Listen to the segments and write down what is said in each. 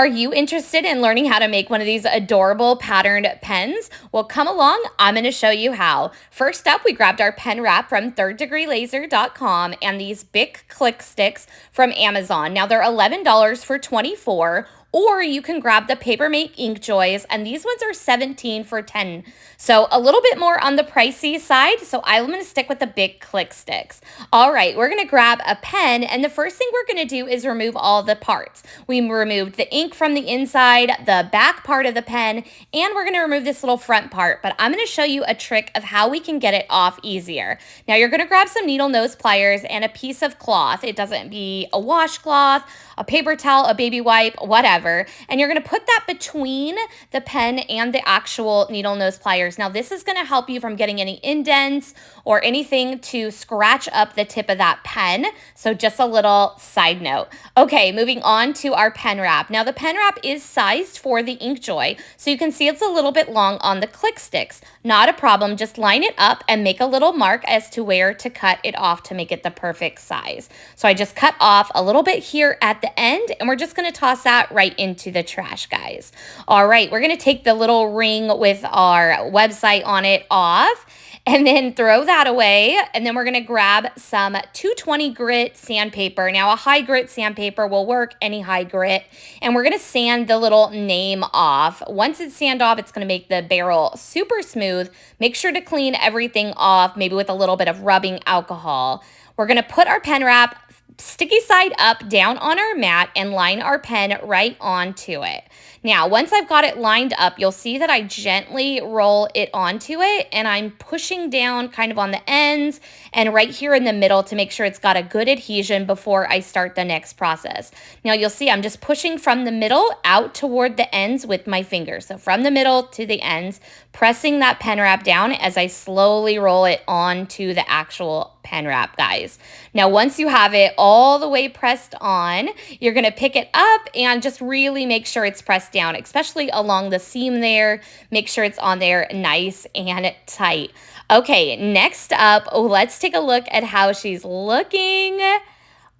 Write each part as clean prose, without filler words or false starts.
Are you interested in learning how to make one of these adorable patterned pens? Well, come along. I'm going to show you how. First up, we grabbed our pen wrap from thirddegreelaser.com and these Bic click sticks from Amazon. Now they're $11 for 24, or you can grab the Papermate Ink Joys, and these ones are 17 for 10. So a little bit more on the pricey side, so I'm going to stick with the Bic click sticks. All right, we're going to grab a pen, and the first thing we're going to do is remove all the parts. We removed the ink from the inside, the back part of the pen, and we're going to remove this little front part, but I'm going to show you a trick of how we can get it off easier. Now you're going to grab some needle nose pliers and a piece of cloth. It doesn't be a washcloth, a paper towel, a baby wipe, whatever. And you're going to put that between the pen and the actual needle nose pliers. Now this is going to help you from getting any indents or anything to scratch up the tip of that pen. So just a little side note. Okay, moving on to our pen wrap. Now the pen wrap is sized for the Ink Joy, so you can see it's a little bit long on the click sticks. Not a problem, just line it up and make a little mark as to where to cut it off to make it the perfect size. So I just cut off a little bit here at the end, and we're just going to toss that right into the trash, guys. All right, we're going to take the little ring with our website on it off, and then throw that away. And then we're going to grab some 220 grit sandpaper. Now a high grit sandpaper will work, any high grit. And we're going to sand the little name off. Once it's sanded off, it's going to make the barrel super smooth. Make sure to clean everything off, maybe with a little bit of rubbing alcohol. We're going to put our pen wrap sticky side up down on our mat and line our pen right onto it. Now, once I've got it lined up, you'll see that I gently roll it onto it, and I'm pushing down kind of on the ends and right here in the middle to make sure it's got a good adhesion before I start the next process. Now, you'll see I'm just pushing from the middle out toward the ends with my fingers. So from the middle to the ends, pressing that pen wrap down as I slowly roll it onto the actual pen wrap, guys. Now, once you have it all the way pressed on, you're going to pick it up and just really make sure it's pressed down, especially along the seam there. Make sure it's on there nice and tight. Okay, next up, let's take a look at how she's looking.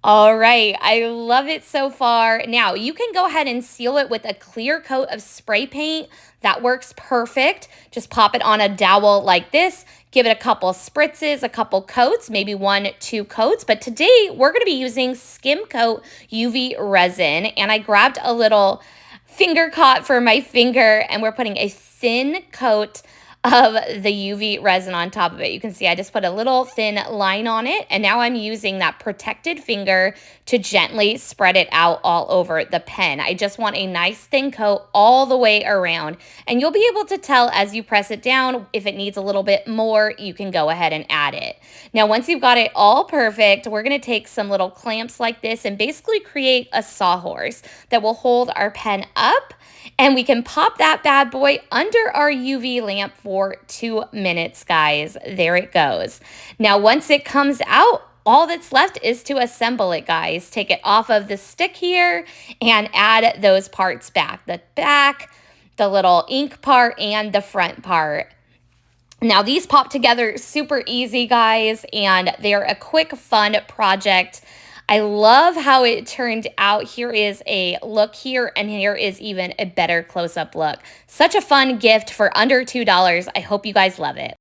All right, I love it so far. Now, you can go ahead and seal it with a clear coat of spray paint. That works perfect. Just pop it on a dowel like this. Give it a couple spritzes, a couple coats, maybe 1-2 coats. But today, we're going to be using Skim Coat UV Resin. And I grabbed a little finger cot for my finger, and we're putting a thin coat of the UV resin on top of it. You can see I just put a little thin line on it, and now I'm using that protected finger to gently spread it out all over the pen. I just want a nice thin coat all the way around, and you'll be able to tell as you press it down if it needs a little bit more. You can go ahead and add it. Now, once you've got it all perfect, we're going to take some little clamps like this and basically create a sawhorse that will hold our pen up, and we can pop that bad boy under our UV lamp for 2 minutes, guys. There it goes. Now, once it comes out, all that's left is to assemble it, guys. Take it off of the stick here and add those parts back. The back, the little ink part, and the front part. Now, these pop together super easy, guys, and they're a quick, fun project. I love how it turned out. Here is a look here, and here is even a better close-up look. Such a fun gift for under $2. I hope you guys love it.